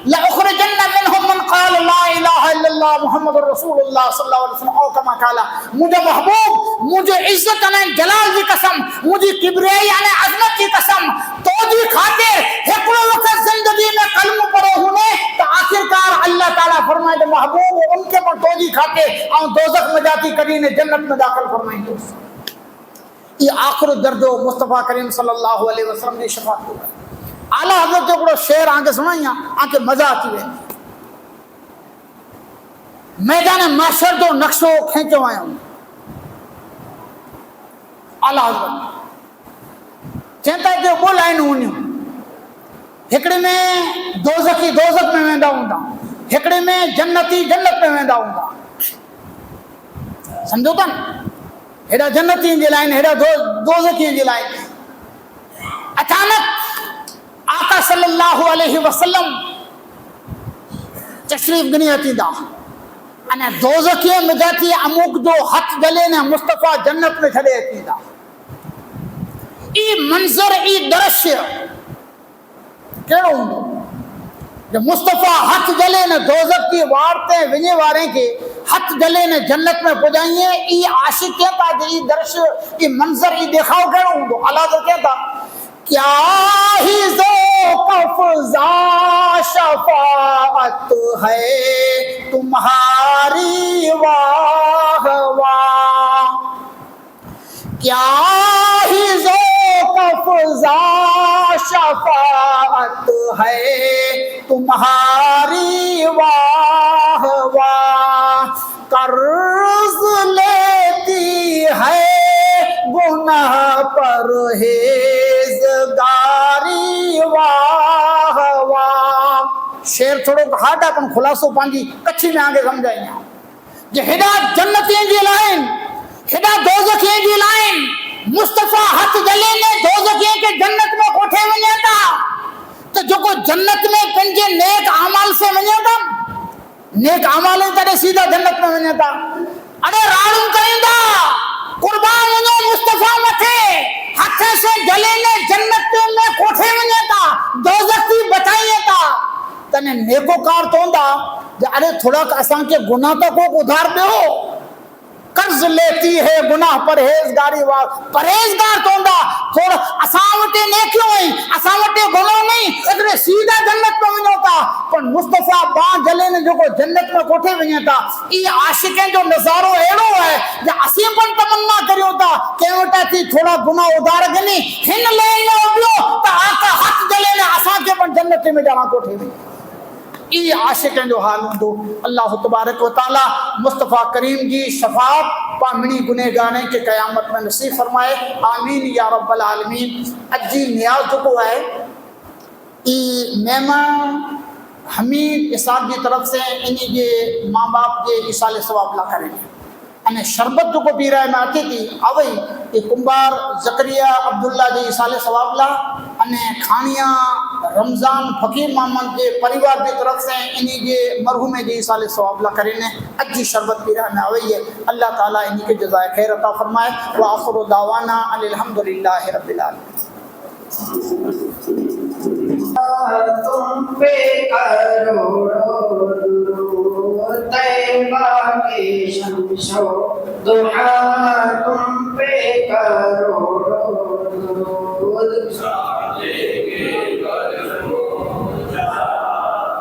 لأخرجن منهم من قال لا الہ الا اللہ محمد رسول اللہ صلی اللہ علیہ وسلم او کما قال مجھے محبوب مجھے عزت نے جلال کی قسم مجھے کبریائی نے عظمت کی قسم تو جی خاطر ہکڑو وقت زندگی میں کلمہ پڑے ہونے تو آخرکار اللہ تعالیٰ فرمائے دو محبوب ان کے پر تو جی خاطر اور دوزخ میں جاتی کبھی نے جنت میں داخل فرمائیں دو یہ آخر درجو مصطفیٰ کریم صلی اللہ علیہ وسلم کی شفاعت ہوگا اعلیٰ حضرت کو شعر آنکے سنائیں آنکے مزہ آتی ہے میدان محشر دو نقشوں کھینچو آیا ہوں اعلیٰ حضرت چینتا ہے کہ وہ لائن ہونی ہوں ہکڑے میں دوزخی دوزخ میں ویندا ہوں دا ہکڑے میں جنتی جنت میں ویندا ہوں دا سمجھو تا ہیڈا جنتی جی لائن ہیڈا دوزخی جی لائن اچانک آقا صلی اللہ علیہ وسلم تشریف گنی آتی دا انہیں دوزخی میں جاتی اموک جو ہاتھ گلے نے مصطفیٰ جنت میں چھڑے آتی دا ای منظر ای درشیہ کیڑا ہوں جب مصطفیٰ ہاتھ گلے نے دوزخ کی وارتے ونجے واریں کے ہاتھ گلے نے جنت میں پجائیں ای عاشق کہتا ہے ای درشیہ ای منظر ای دیکھاؤ کیڑا ہوں دو اللہ تو کہتا کیا ہی ذوق افزا شفاعت ہے تمہاری واہ واہ کیا ہی ذوق افزا شفاعت ہے تمہاری واہ واہ قرض لیتی ہے گناہ پر گاری واہ واہ شیر تھوڑو ہاٹا پن خلاصو پانجی کچھی میں آگے سمجھائیں یہ ہدا جنتیں جی لائن ہدا دوزخیں جی لائن مصطفیٰ ہاتھ جلے نے دوزخیں کے جنت میں کوٹھے میں نیتا تو جو کو جنت میں پنجے نیک عمال سے منیتا نیک عمال ہے سیدھا جنت میں منیتا ارے راڑوں کریں دا قربان انہوں مصطفیٰ مٹھے ہاتھے سے جلے نے جنت میں کوٹھے میں نیتا دوزخ کی بچائیے تا تنے نیکو کار تو دا ارے تھوڑا آسان کے گناہ تو کو ادھار دے ہو قرض لیتی ہے گناہ پرہیزگاری پرہیزگار تو دا تھوڑا اساوٹے نیکیوں ہیں اساوٹے گناہ نہیں اتنے سیدھا جنت میں نہیں ہوتا پر مصطفیٰ بان جلے نے جو کو جنت میں کوٹھے میں نہیں ہوتا یہ عاشقیں جو نظارو ایڑو ہے یا اسیم پر تمنا کری ہوتا کہ ہوتا تھی تھوڑا گناہ ادھار گنی ہن لے لے ہوگیو تا آقا حق جلے نے اساں کے پر جنت میں جانا کوٹھے میں ای عاشقیں جو حال ہوں تو اللہ تبارک و تعالی مصطفیٰ کریم جی شفاعت پامڑی گنہ گانے کے قیامت میں نصیب فرمائے، آمین یا رب العالمین۔ اجی نیاز جو کو ہے ای مہمان حمید اسحاق کی طرف سے انہی کے ماں باپ کے ایصال ثواب لا کریں گے۔ انہیں شربت جو کو پی رہے میں آتی تھی آوئی کہ کمبار زکریہ عبداللہ جی ایصال ثواب لا، انہیں کھانیاں رمضان فقیر محمد کے پریوار کی طرف سے انہی کے مرحوم جی ایصال ثواب لا کریں اجی شربت پی رہے میں آوئی ہے۔ اللہ تعالیٰ انہی کے جزائے خیر عطا فرمائے۔ وآخر دعوانا الحمدللہ رب العالمین۔ تم پہ کروڑوں درود، طیبہ کی شمس و ضحیٰ تم پہ کروڑوں درود،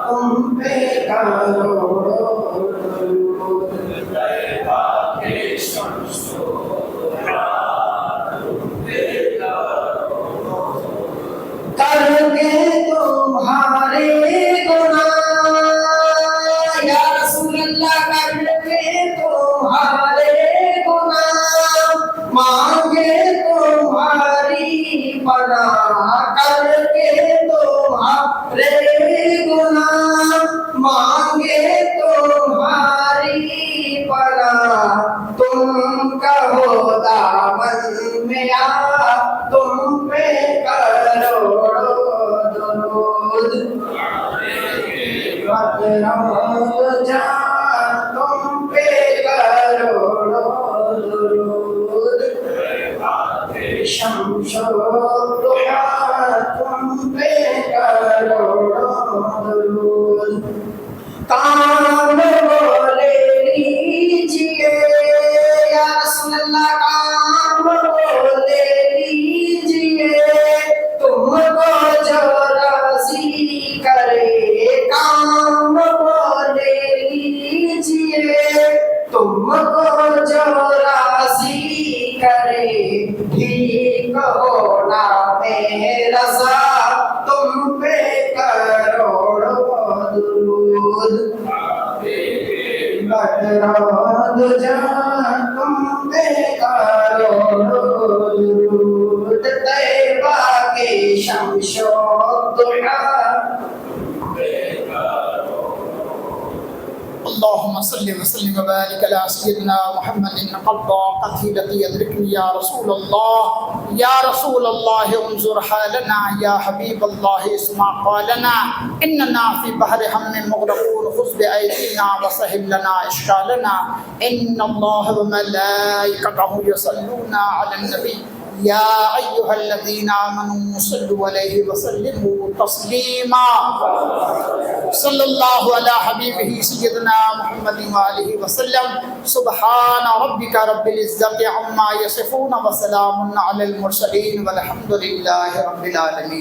تم پہ کروڑوں درود، طیبہ کی شمس و کر کے تمہارے گناہ یا رسول اللہ، کر کے تمہارے گناہ، مانگے تمہاری پناہ، کر کے تمہارے گناہ، مانگے تمہاری پناہ، تم کہو دامن میں آ، تم پہ کروڑوں درود، بدرود جان تم پہ کروڑوں درود، شمس و ضحیٰ تم پہ کروڑوں درود، کام وہ لے لیجئے یا رسول اللہ، کام وہ لے لیجئے، تم کو جو راضی کرے، کام وہ لے لیجئے، تم کو جو راضی کرے، ٹھیک ہو نام رضا تم پہ کروڑوں درود، بدرود جان تم پہ کروڑوں درود، طیبہ کی شمس و ضحیٰ۔ اللهم صل وسلم وبارك على سيدنا محمد قضى قتيلتي يدركني يا رسول الله، يا رسول الله انظر حالنا، يا حبيب الله اسمع قالنا، اننا في بحر هم مغرقون، خذ بايدينا وسهل لنا اشكالنا، ان الله وملائكته يصلون على النبي يا أيها الذين آمنوا صلوا عليه وسلموا تسليما، صلى الله على حبيبه سيدنا محمد وآله وسلم، سبحان ربك رب العزة عما يصفون وسلام على المرسلين والحمد لله رب العالمين۔